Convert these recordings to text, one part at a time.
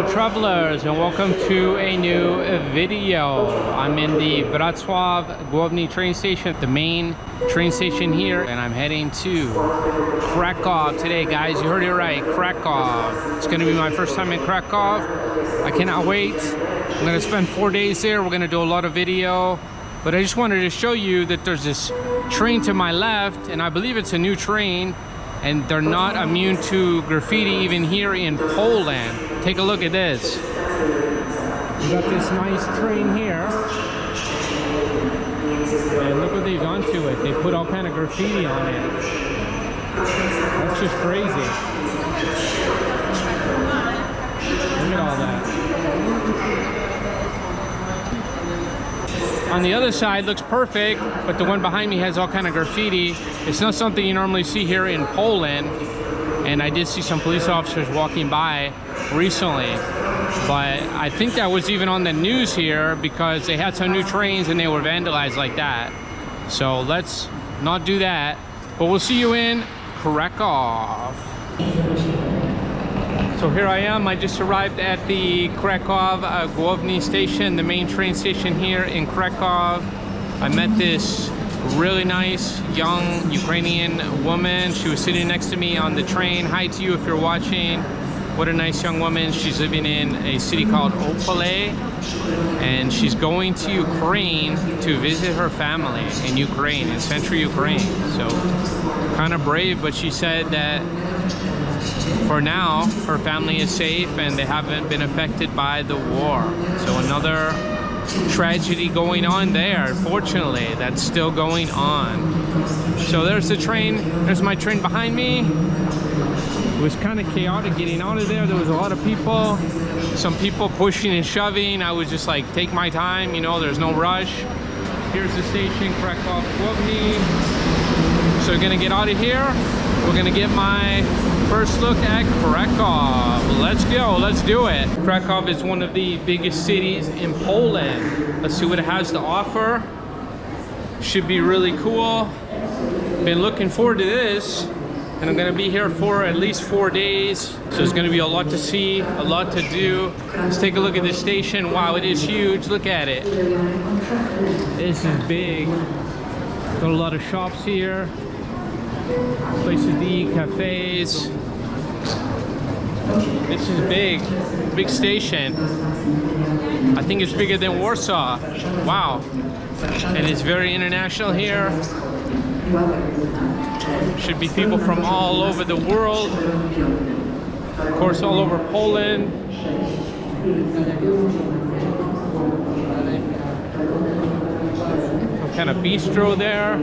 Hello travelers, and welcome to a new video. I'm in the Wrocław Główny train station, the main train station here, and I'm heading to Krakow today, guys. You heard it right, Krakow. It's gonna be my first time in Krakow. I cannot wait. I'm gonna spend 4 days there. We're gonna do a lot of video, but I just wanted to show you that there's this train to my left, and I believe it's a new train, and they're not immune to graffiti even here in Poland. Take a look at this. We got this nice train here, and look what they've done to it. They put all kind of graffiti on it. That's just crazy. Look at all that. On the other side looks perfect, but the one behind me has all kind of graffiti. It's not something you normally see here in Poland, and I did see some police officers walking by recently, but I think that was even on the news here because they had some new trains and they were vandalized like that. So let's not do that, but we'll see you in Krakow. So here I am. I just arrived at the Krakow Główny station, the main train station here in Krakow. I met this really nice young Ukrainian woman. She was sitting next to me on the train. Hi to you if you're watching. What a nice young woman. She's living in a city called Opole, and she's going to Ukraine to visit her family in Ukraine, in central Ukraine. So kind of brave, but she said that for now her family is safe and they haven't been affected by the war. So another tragedy going on there, unfortunately, that's still going on. So there's the train. There's my train behind me. It was kind of chaotic getting out of there. There was a lot of people, some people pushing and shoving. I was just like, take my time, you know, there's no rush. Here's the station, Krakow Główny. So we're gonna get out of here. We're gonna get my first look at Krakow. Let's go, let's do it. Krakow is one of the biggest cities in Poland. Let's see what it has to offer. Should be really cool. Been looking forward to this, and I'm gonna be here for at least 4 days. So there's gonna be a lot to see, a lot to do. Let's take a look at this station. Wow, it is huge, look at it. This is big. Got a lot of shops here. Places to eat, cafes. This is big station. I think it's bigger than Warsaw. Wow. And it's very international here. Should be people from all over the world. Of course, all over Poland. Some kind of bistro there.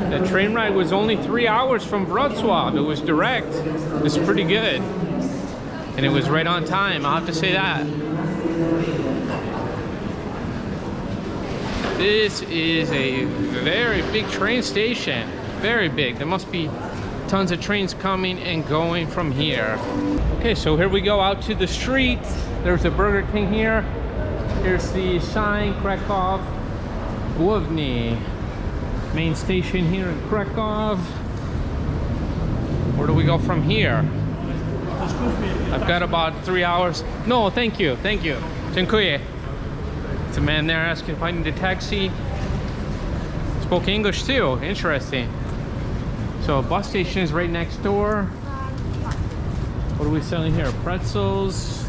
The train ride was only 3 hours from Wrocław. It was direct. It's pretty good. And it was right on time, I'll have to say that. This is a very big train station. Very big. There must be tons of trains coming and going from here. Okay, so here we go out to the street. There's a Burger King here. Here's the sign, Krakow Główny. Main station here in Krakow. Where do we go from here? I've got about 3 hours. No, thank you, thank you. Dziękuję. It's a man there asking if I need a taxi. Spoke English too, interesting. So a bus station is right next door. What are we selling here? Pretzels.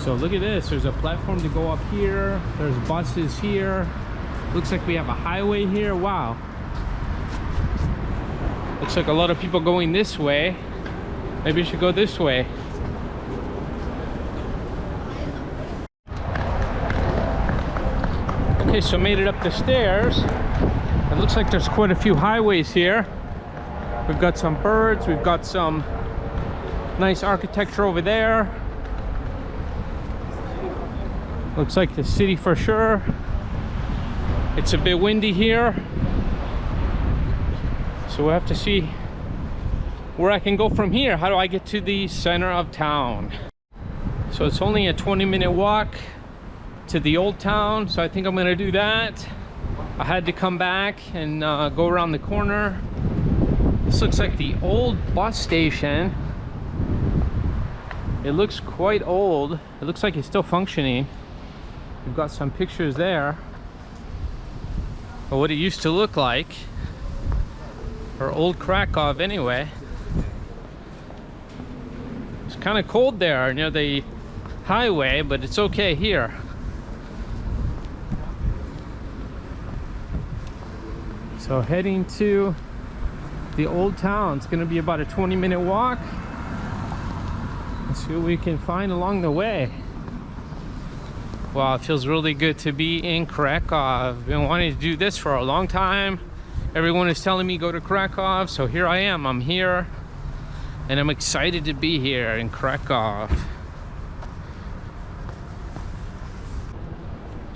So look at this, there's a platform to go up here. There's buses here. Looks like we have a highway here. Wow. Looks like a lot of people going this way. Maybe we should go this way. Okay, so made it up the stairs. It looks like there's quite a few highways here. We've got some birds. We've got some nice architecture over there. Looks like the city for sure. It's a bit windy here, so we'll have to see where I can go from here. How do I get to the center of town? So it's only a 20-minute walk to the old town, so I think I'm gonna do that. I had to come back and go around the corner This looks like the old bus station. It looks quite old. It looks like it's still functioning. We've got some pictures there of what it used to look like, or old Krakow anyway. It's kind of cold there near the highway, but it's okay here. So heading to the old town. It's going to be about a 20-minute walk. Let's see what we can find along the way. Wow, it feels really good to be in Krakow. I've been wanting to do this for a long time. Everyone is telling me go to Krakow, so here I am. I'm here, and I'm excited to be here in Krakow.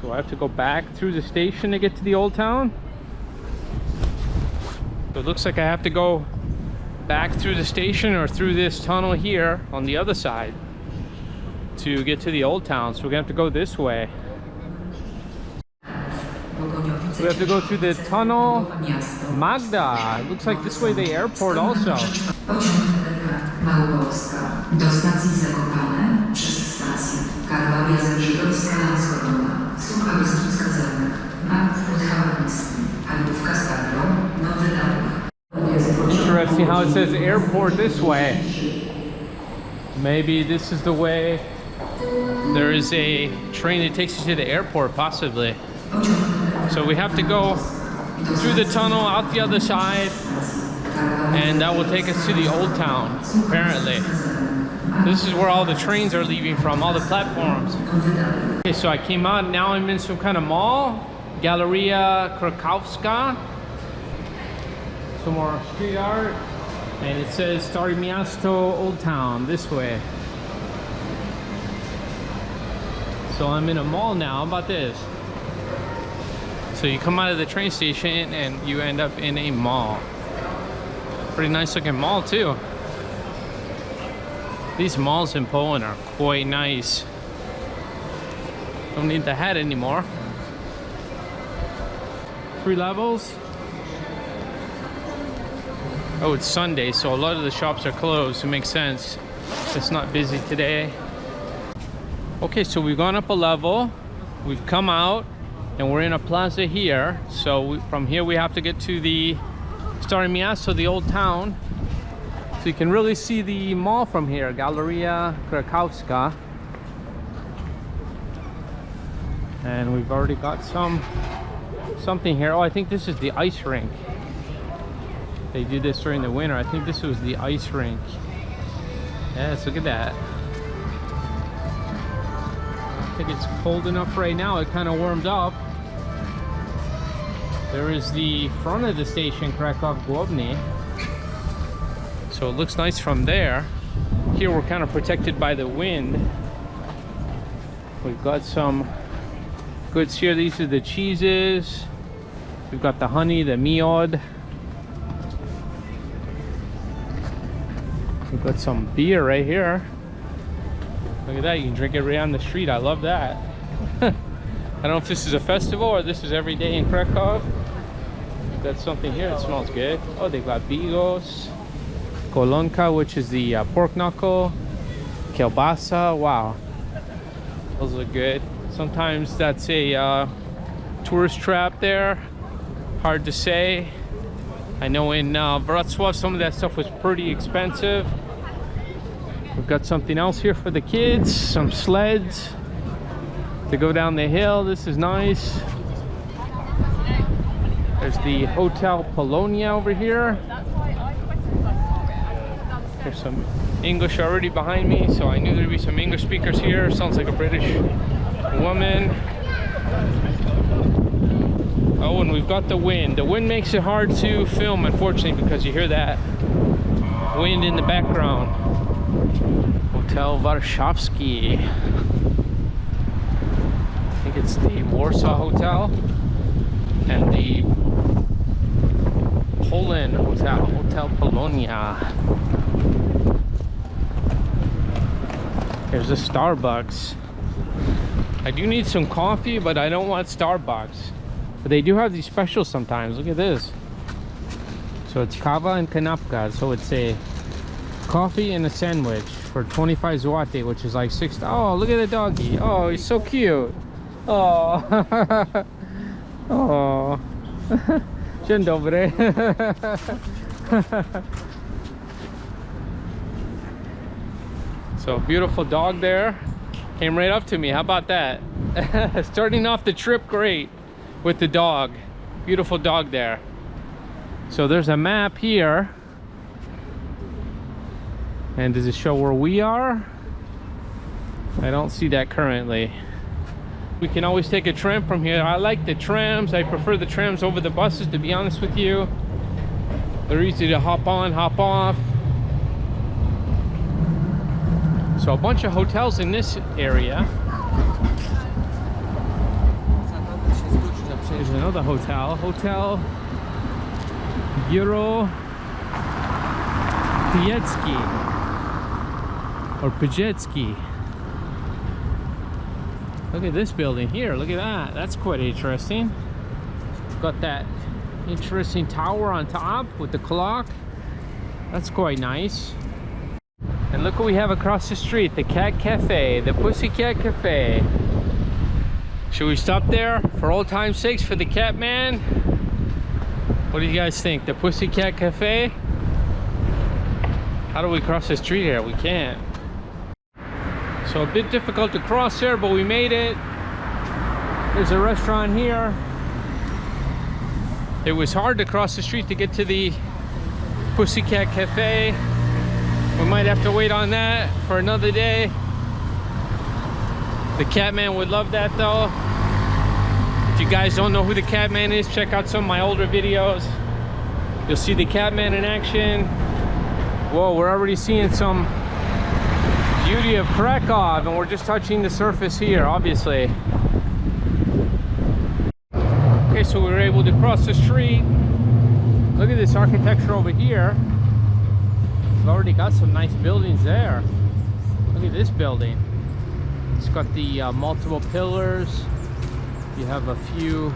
So I have to go back through the station to get to the old town. So it looks like I have to go back through the station or through this tunnel here on the other side to get to the old town. So we're gonna have to go this way. We have to go through the tunnel Magda. It looks like this way the airport also. Interesting how it says airport this way. Maybe this is the way. There is a train that takes you to the airport, possibly. So we have to go through the tunnel out the other side, and that will take us to the old town, apparently. This is where all the trains are leaving from, all the platforms. Okay, so I came out, now I'm in some kind of mall, Galeria Krakowska. Some more street art, and it says Stare Miasto Old Town this way. So I'm in a mall now. How about this? So you come out of the train station and you end up in a mall. Pretty nice looking mall too. These malls in Poland are quite nice. Don't need the hat anymore. 3 levels. Oh, it's Sunday, so a lot of the shops are closed. It makes sense. It's not busy today. Okay, so we've gone up a level. We've come out, and we're in a plaza here. So from here, we have to get to the Stare Miasto, the old town. So you can really see the mall from here, Galeria Krakowska. And we've already got something here. Oh, I think this is the ice rink. They do this during the winter. I think this was the ice rink. Yes, look at that. I think it's cold enough right now. It kind of warmed up. There is the front of the station, Krakow Główny. So it looks nice from there. Here we're kind of protected by the wind. We've got some goods here. These are the cheeses. We've got the honey, the miod. We've got some beer right here. Look at that, you can drink it right on the street. I love that. I don't know if this is a festival or this is every day in Krakow. We've got something here, it smells good. Oh, they've got bigos, kolonka, which is the pork knuckle, kielbasa. Wow, those look good. Sometimes that's a tourist trap there. Hard to say. I know in Wroclaw some of that stuff was pretty expensive. We've got something else here for the kids, some sleds to go down the hill. This is nice. There's the Hotel Polonia over here. There's some English already behind me, so I knew there'd be some English speakers here. Sounds like a British woman. Oh, and we've got the wind. The wind makes it hard to film, unfortunately, because you hear that wind in the background. Hotel Warszawski. I think it's the Warsaw Hotel and the Poland Hotel, Hotel Polonia. There's a Starbucks. I do need some coffee, but I don't want Starbucks. But they do have these specials sometimes. Look at this. So it's kava and kanapka. So it's a coffee and a sandwich for 25 zloty, which is like 6. Oh, look at the doggy. Oh, he's so cute. Oh. Oh. Dzień dobry. So beautiful dog there. Came right up to me. How about that? Starting off the trip great with the dog. Beautiful dog there. So there's a map here. And does it show where we are? I don't see that currently. We can always take a tram from here. I like the trams. I prefer the trams over the buses, to be honest with you. They're easy to hop on, hop off. So a bunch of hotels in this area. There's another hotel. Hotel Euro Piecki or Pajetsky. Look at this building here. Look at that. That's quite interesting. Got that interesting tower on top with the clock. That's quite nice. And look what we have across the street. The Cat Cafe. The Pussycat Cafe. Should we stop there for old time's sakes for the cat man? What do you guys think? The Pussycat Cafe? How do we cross the street here? We can't. So a bit difficult to cross there, but we made it. There's a restaurant here. It was hard to cross the street to get to the Pussycat Cafe. We might have to wait on that for another day. The Catman would love that though. If you guys don't know who the Catman is, check out some of my older videos. You'll see the Catman in action. Whoa, we're already seeing some beauty of Krakow, and we're just touching the surface here, obviously. Okay, so we were able to cross the street. Look at this architecture over here. We've already got some nice buildings there. Look at this building. It's got the multiple pillars. You have a few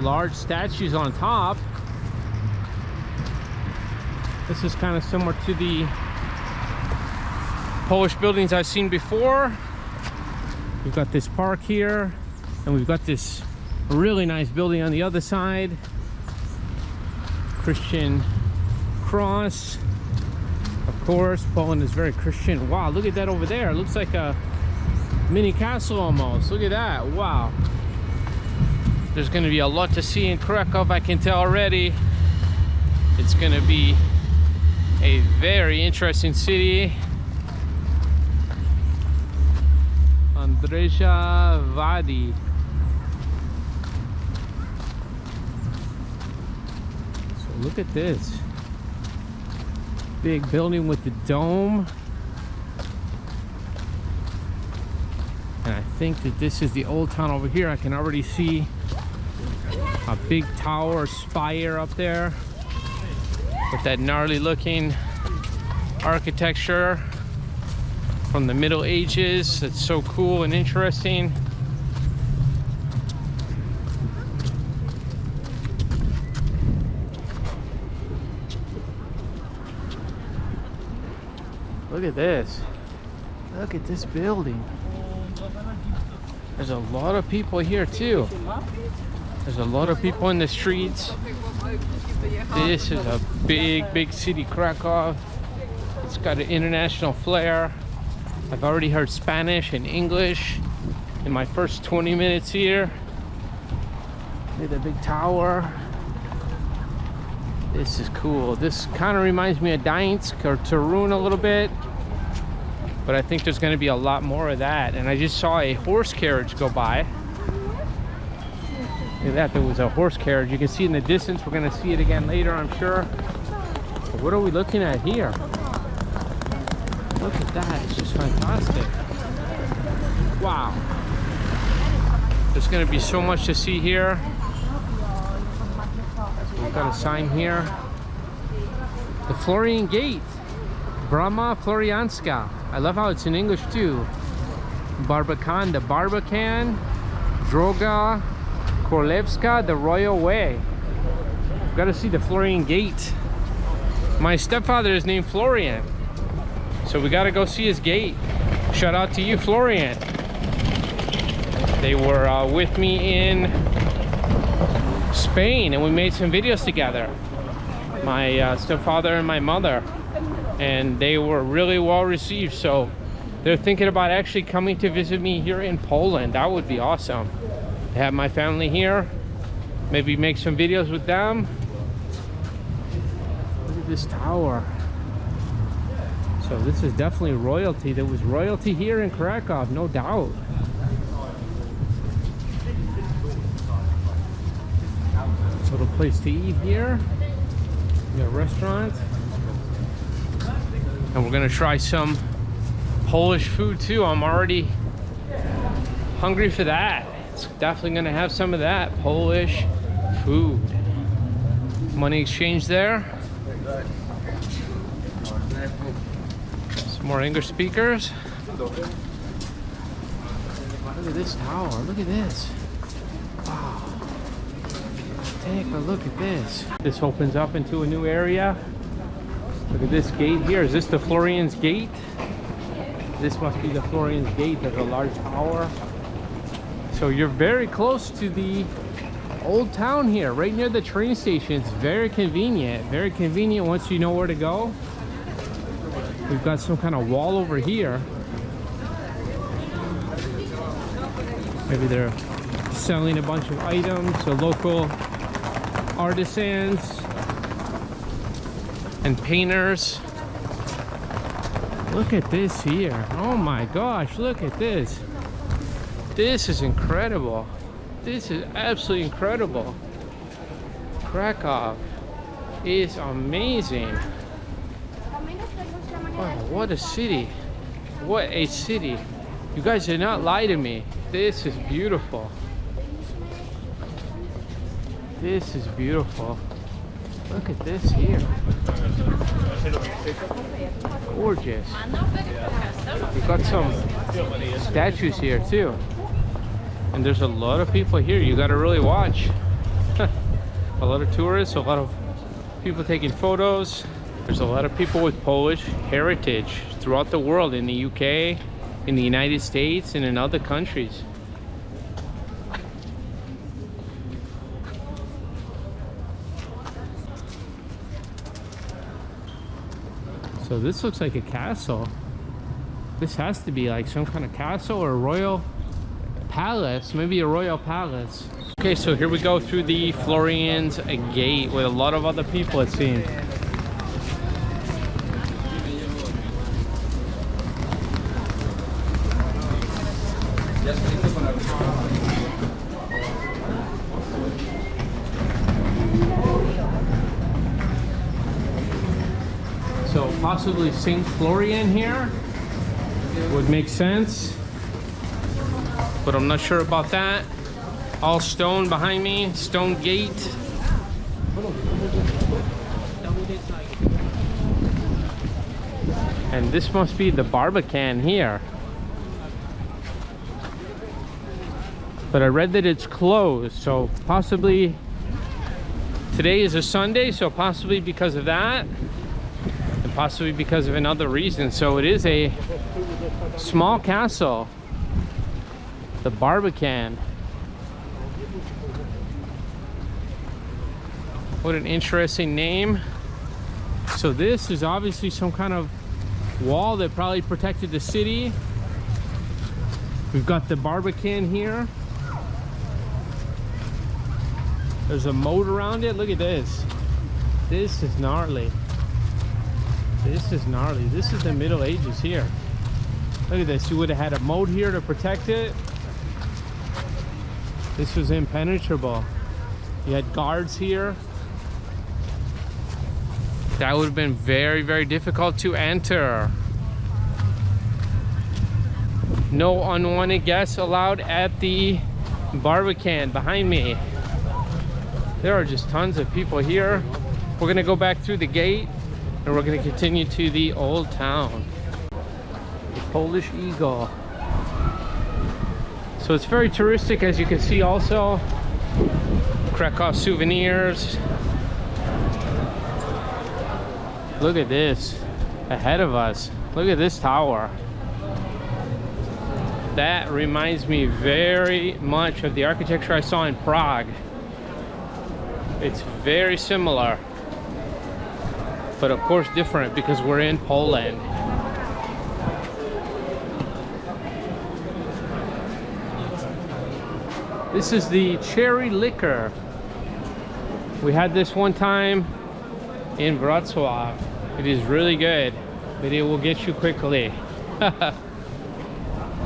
large statues on top. This is kind of similar to the Polish buildings I've seen before. We've got this park here, and we've got this really nice building on the other side. Christian cross. Of course, Poland is very Christian. Wow, look at that over there. It looks like a mini castle almost. Look at that. Wow. There's going to be a lot to see in Krakow, I can tell already. It's going to be a very interesting city. Andrzeja Wadi. So look at this. Big building with the dome. And I think that this is the old town over here. I can already see a big tower spire up there with that gnarly looking architecture from the Middle Ages. It's so cool and interesting. Look at this. Look at this building. There's a lot of people here too. There's a lot of people in the streets. This is a big city, Krakow. It's got an international flair. I've already heard Spanish and English in my first 20 minutes here. Look at the big tower. This is cool. This kind of reminds me of Gdańsk or Torun a little bit. But I think there's going to be a lot more of that. And I just saw a horse carriage go by. Look at that, there was a horse carriage. You can see in the distance. We're going to see it again later, I'm sure. But what are we looking at here? Look at that, it's just fantastic. Wow. There's going to be so much to see here. We've got a sign here. The Florian Gate. Brama Florianska. I love how it's in English too. Barbican, the Barbican. Droga Korolewska, the Royal Way. Got to see the Florian gate. My stepfather is named Florian, so we got to go see his gate. Shout out to you, Florian. They were with me in Spain, and we made some videos together. My stepfather and my mother, and they were really well received. So they're thinking about actually coming to visit me here in Poland. That would be awesome. I have my family here. Maybe make some videos with them. Look at this tower. So this is definitely royalty. There was royalty here in Krakow, no doubt. Little place to eat here. We got a restaurant. And we're gonna try some Polish food too. I'm already hungry for that. It's definitely gonna have some of that Polish food. Money exchange there. Some more English speakers. Look at this tower. Look at this. Wow. Take a look at this. This opens up into a new area. Look at this gate here. Is this the Florian's gate? This must be the Florian's gate. There's a large tower. So you're very close to the old town here, right near the train station. It's very convenient. Very convenient once you know where to go. We've got some kind of wall over here. Maybe they're selling a bunch of items. So local artisans and painters. Look at this here. Oh my gosh, look at this. This is incredible. This is absolutely incredible. Krakow is amazing. Wow, what a city. What a city. You guys did not lie to me. This is beautiful. This is beautiful. Look at this here. Gorgeous. We've got some statues here too. And there's a lot of people here. You gotta really watch. A lot of tourists, a lot of people taking photos. There's a lot of people with Polish heritage throughout the world, in the UK, in the United States, and in other countries. So this looks like a castle. This has to be like some kind of castle or a royal palace, maybe a royal palace. Okay, so here we go through the Florian's gate with a lot of other people, it seems. So possibly St. Florian here would make sense, but I'm not sure about that. All stone behind me, stone gate. And this must be the Barbican here. But I read that it's closed, so possibly today is a Sunday, so possibly because of that, and possibly because of another reason. So it is a small castle, the Barbican. What an interesting name. So this is obviously some kind of wall that probably protected the city. We've got the Barbican here. There's a moat around it. Look at this. This is gnarly. This is gnarly. This is the Middle Ages here. Look at this. You would have had a moat here to protect it. This was impenetrable. You had guards here. That would have been very, very difficult to enter. No unwanted guests allowed at the Barbican behind me. There are just tons of people here. We're gonna go back through the gate and we're gonna continue to the old town. The Polish Eagle. So it's very touristic, as you can see also. Krakow souvenirs. Look at this ahead of us. Look at this tower. That reminds me very much of the architecture I saw in Prague. It's very similar, but of course different because we're in Poland. This is the cherry liquor. We had this one time in Wroclaw. It is really good, but it will get you quickly.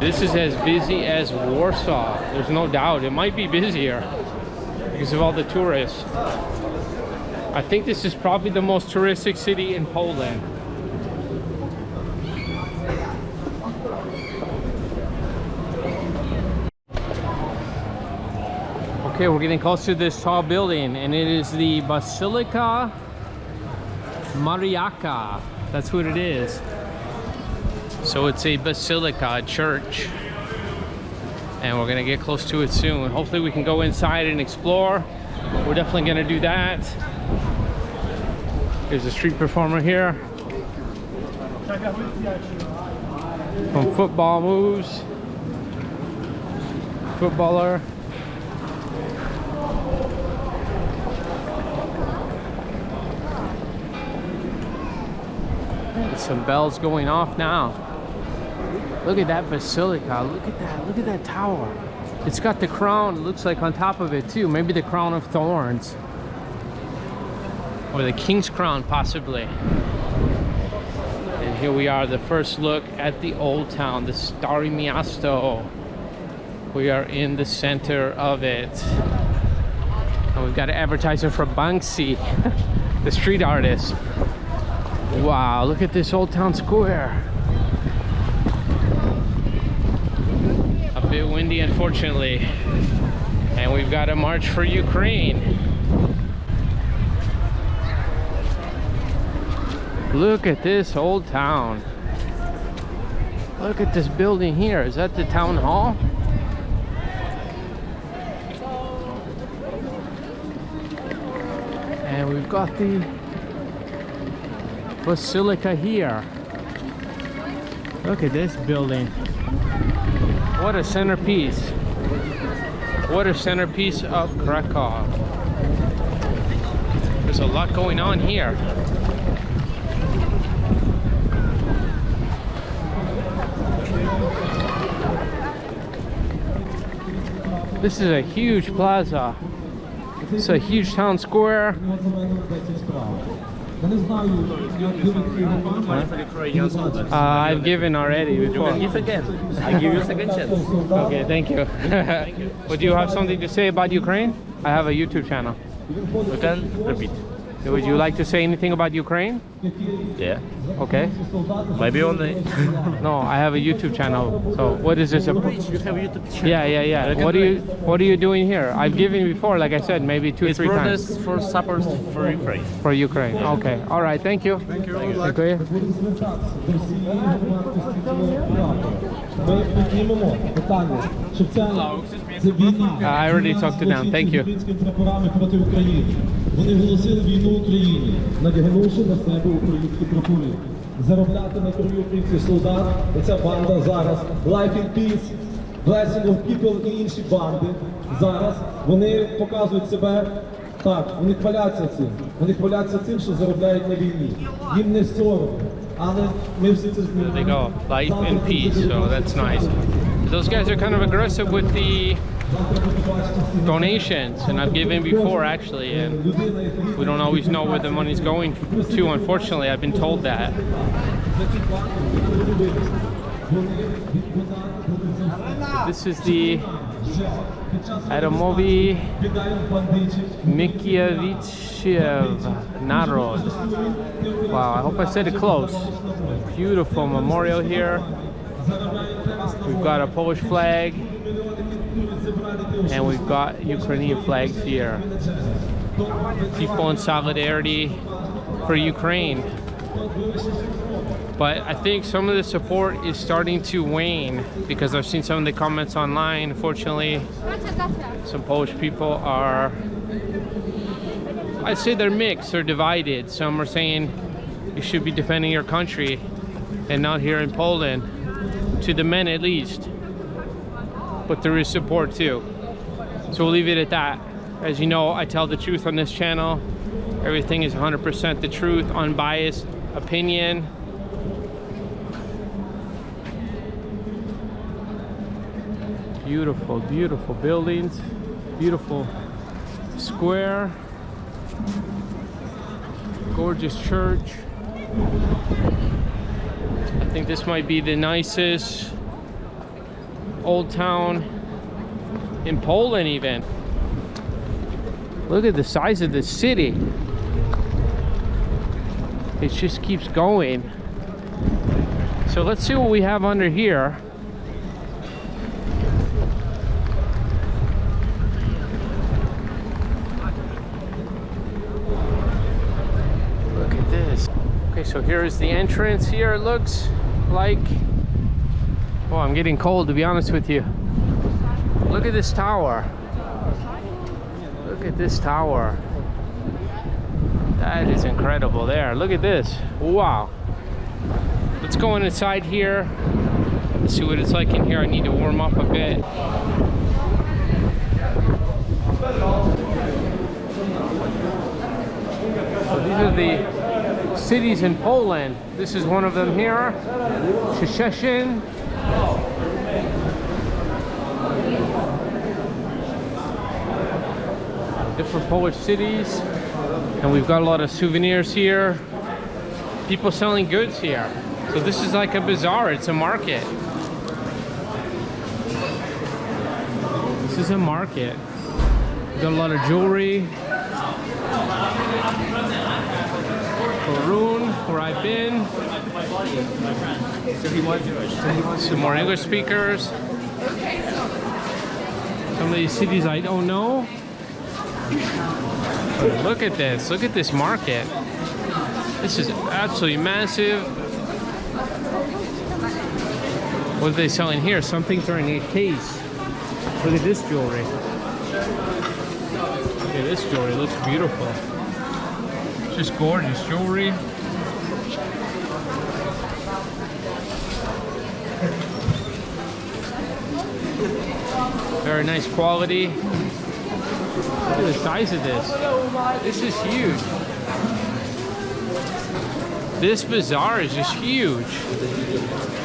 This is as busy as Warsaw. There's no doubt. It might be busier because of all the tourists. I think this is probably the most touristic city in Poland. Okay, we're getting close to this tall building, and it is the Basilica Mariaka. That's what it is. So it's a basilica, a church, and we're gonna get close to it soon. Hopefully we can go inside and explore. We're definitely gonna do that. There's a street performer here. From football moves. Footballer. There's some bells going off now. Look at that basilica. Look at that. Look at that tower. It's got the crown, it looks like, on top of it too. Maybe the crown of thorns. Or the king's crown, possibly. And here we are, the first look at the old town, the Stare Miasto. We are in the center of it. And we've got an advertiser for Banksy, the street artist. Wow, look at this old town square. A bit windy, unfortunately. And we've got a march for Ukraine. Look at this old town. Look at this building here. Is that the town hall? And we've got the Basilica here. Look at this building. What a centerpiece. What a centerpiece of Krakow. There's a lot going on here. This is a huge plaza. It's a huge town square. I've given already before. Give again. I give you a second chance. Okay, thank you. Thank you. Would you have something to say about Ukraine? I have a YouTube channel. You can repeat. Would you like to say anything about Ukraine? Yeah. Okay. Maybe only. No, I have a YouTube channel. So what is this? You have YouTube channel. Yeah. What are you doing here? I've given before, like I said, maybe two or three times. It's for support for Ukraine. For Ukraine. Okay. All right. Thank you. Thank you. I already talked to them. Thank you. Вони оголосили війну Україні, надягнувши на себе українські прапори. Заробляти на крові українських солдат, оця банда зараз, Life in Peace, Blessing of People і інші банди, зараз вони показують себе, так, вони хваляться цим. Вони хваляться цим, що заробляють на війні. Їм не соромно, але ми всі це змінимо. There they go, Life in Peace, so that's nice. Those guys are kind of aggressive with the donations, and I've given before actually, and we don't always know where the money's going to, unfortunately. I've been told that. This is the Adamovi Mickiewicz Narod. Wow, I hope I said it close. Beautiful memorial here. We've got a Polish flag, and we've got Ukrainian flags here. People in solidarity for Ukraine. But I think some of the support is starting to wane because I've seen some of the comments online. Unfortunately, some Polish people are, I'd say they're mixed, they're divided. Some are saying you should be defending your country and not here in Poland, to the men at least. But there is support too. So we'll leave it at that. As you know, I tell the truth on this channel. Everything is 100% the truth, unbiased opinion. Beautiful, beautiful buildings, beautiful square, gorgeous church. I think this might be the nicest old town in Poland even. Look at the size of this city. It just keeps going. So let's see what we have under here. Look at this. Okay, so here is the entrance here. It looks like, oh, I'm getting cold, to be honest with you. Look at this tower. Look at this tower. That is incredible there. Look at this. Wow. Let's go inside here. Let's see what it's like in here. I need to warm up a bit. So these are the cities in Poland. This is one of them here. Szczecin. Different Polish cities, and we've got a lot of souvenirs here. People selling goods here. So this is like a bazaar, it's a market. This is a market. We've got a lot of jewelry. Maroon, where I've been. Some more English speakers. Some of these cities I don't know. Look at this. Look at this market. This is absolutely massive. What are they selling here? Some things are in a case. Look at this jewelry. Look at this jewelry. It looks beautiful. Just gorgeous jewelry. Very nice quality. Look at the size of this. This is huge. This bazaar is just huge.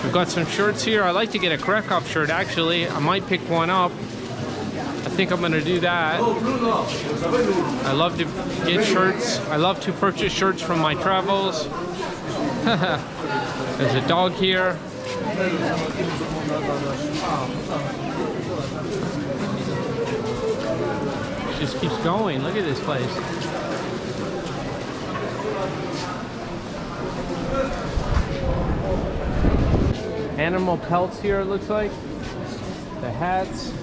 We've got some shirts here. I like to get a Krakow shirt actually. I might pick one up. I think I'm gonna do that. I love to get shirts. I love to purchase shirts from my travels. There's a dog here. Just keeps going. Look at this place. Animal pelts here, it looks like. The hats.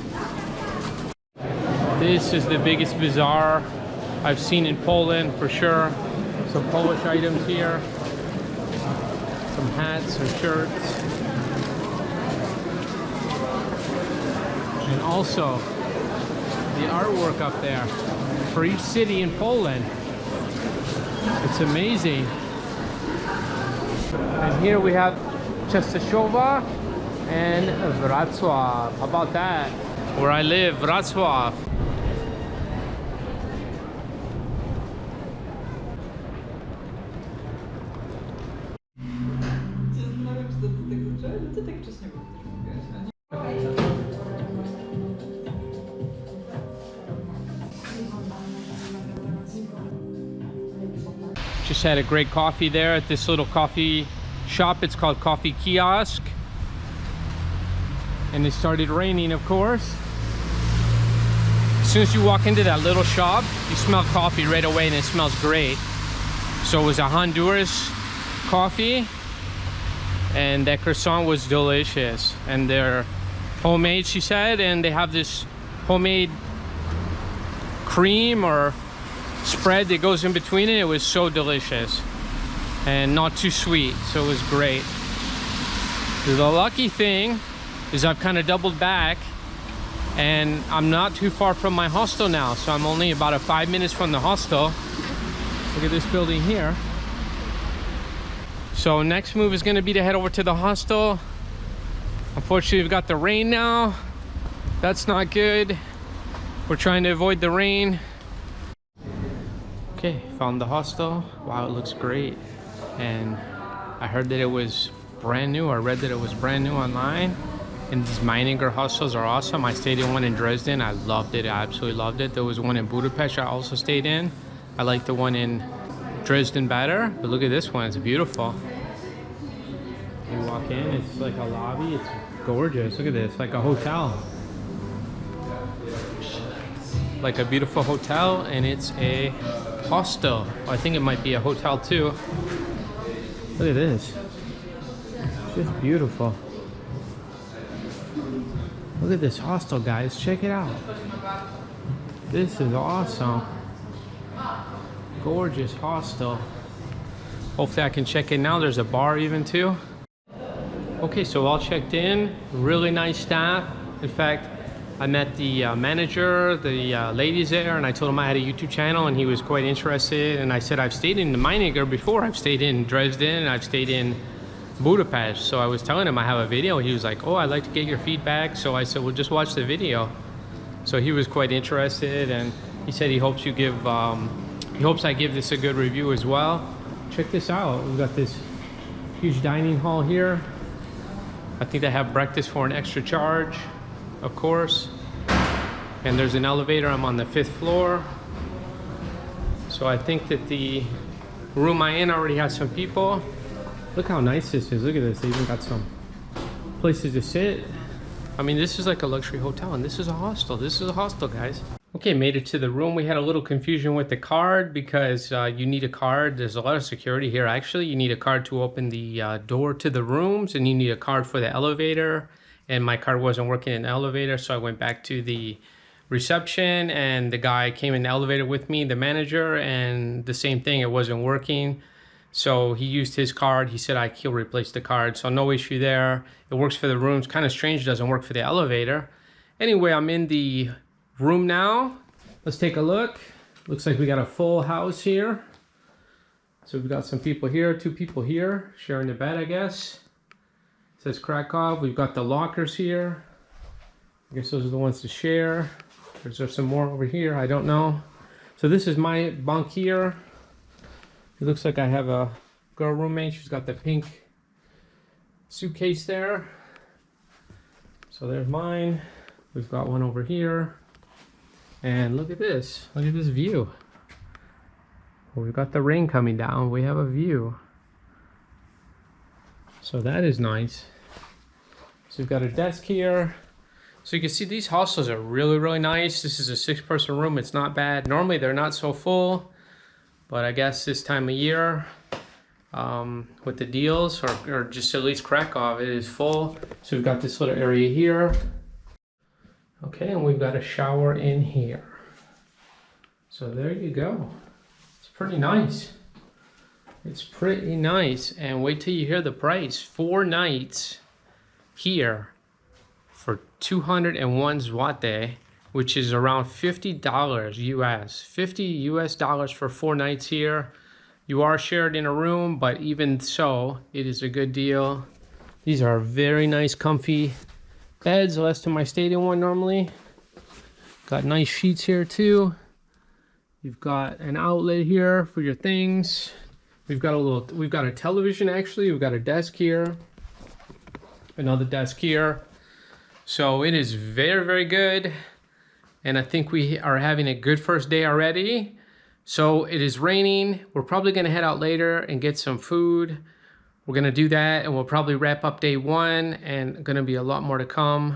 This is the biggest bazaar I've seen in Poland for sure. Some Polish items here. Some hats, some shirts. And also the artwork up there for each city in Poland. It's amazing. And here we have Częstochowa and Wrocław. How about that? Where I live, Wrocław. Just had a great coffee there at this little coffee shop. It's called Coffee Kiosk. And it started raining, of course. As soon as you walk into that little shop, you smell coffee right away, and it smells great. So it was a Honduras coffee, and that croissant was delicious. And they're homemade, she said, and they have this homemade cream or spread that goes in between it. It was so delicious and not too sweet, so it was great. The lucky thing is I've kind of doubled back, and I'm not too far from my hostel now, so I'm only about 5 minutes from the hostel. Look at this building here. So next move is gonna be to head over to the hostel. Unfortunately, we've got the rain now. That's not good. We're trying to avoid the rain. Okay, found the hostel. Wow, it looks great. And I heard that it was brand new. I read that it was brand new online. And these Meininger hostels are awesome. I stayed in one in Dresden. I loved it. I absolutely loved it. There was one in Budapest I also stayed in. I like the one in Dresden better. But look at this one. It's beautiful. You walk in, it's like a lobby. It's gorgeous. Look at this, like a hotel. Like a beautiful hotel, and it's a hostel. I think it might be a hotel too. Look at this. It's just beautiful. Look at this hostel, guys. Check it out. This is awesome. Gorgeous hostel. Hopefully I can check in now. There's a bar even too. Okay, so all checked in. Really nice staff. In fact, I met the manager, the ladies there, and I told him I had a YouTube channel, and he was quite interested. And I said, I've stayed in the Meininger before. I've stayed in Dresden, and I've stayed in Budapest. So I was telling him I have a video. He was like, oh, I'd like to get your feedback. So I said, well, just watch the video. So he was quite interested, and he said he hopes you give, he hopes I give this a good review as well. Check this out. We've got this huge dining hall here. I think they have breakfast for an extra charge, of course. And there's an elevator. I'm on the 5th floor. So I think that the room I'm in already has some people. Look how nice this is. Look at this. They even got some places to sit. I mean, this is like a luxury hotel, and this is a hostel. This is a hostel, guys. Okay, made it to the room. We had a little confusion with the card because you need a card. There's a lot of security here. Actually, you need a card to open the door to the rooms, and you need a card for the elevator. And my card wasn't working in the elevator, so I went back to the reception, and the guy came in the elevator with me, the manager, and the same thing, it wasn't working. So he used his card. He said he'll replace the card, so no issue there. It works for the rooms. Kind of strange, it doesn't work for the elevator. Anyway, I'm in the room now. Let's take a look. Looks like we got a full house here. So we've got some people here, 2 people here, sharing the bed, I guess. It says Krakow. We've got the lockers here. I guess those are the ones to share. Is there some more over here? I don't know. So this is my bunk here. It looks like I have a girl roommate. She's got the pink suitcase there. So there's mine. We've got one over here. And look at this. Look at this view. Well, we've got the rain coming down. We have a view. So that is nice. So we've got a desk here. So you can see these hostels are really, really nice. This is a 6-person room. It's not bad. Normally they're not so full, but I guess this time of year, with the deals, or just at least Krakow, it is full. So we've got this little area here. Okay, and we've got a shower in here. So there you go. It's pretty nice. It's pretty nice. And wait till you hear the price. 4 nights here for 201 zloty, which is around $50 US. 50 US dollars for 4 nights here. You are shared in a room, but even so, it is a good deal. These are very nice, comfy beds. Last time I stayed in one normally. Got nice sheets here too. You've got an outlet here for your things. We've got a television actually. We've got a desk here. Another desk here. So it is very, very good. And I think we are having a good first day already. So it is raining. We're probably gonna head out later and get some food. We're gonna do that, and we'll probably wrap up day 1, and gonna be a lot more to come.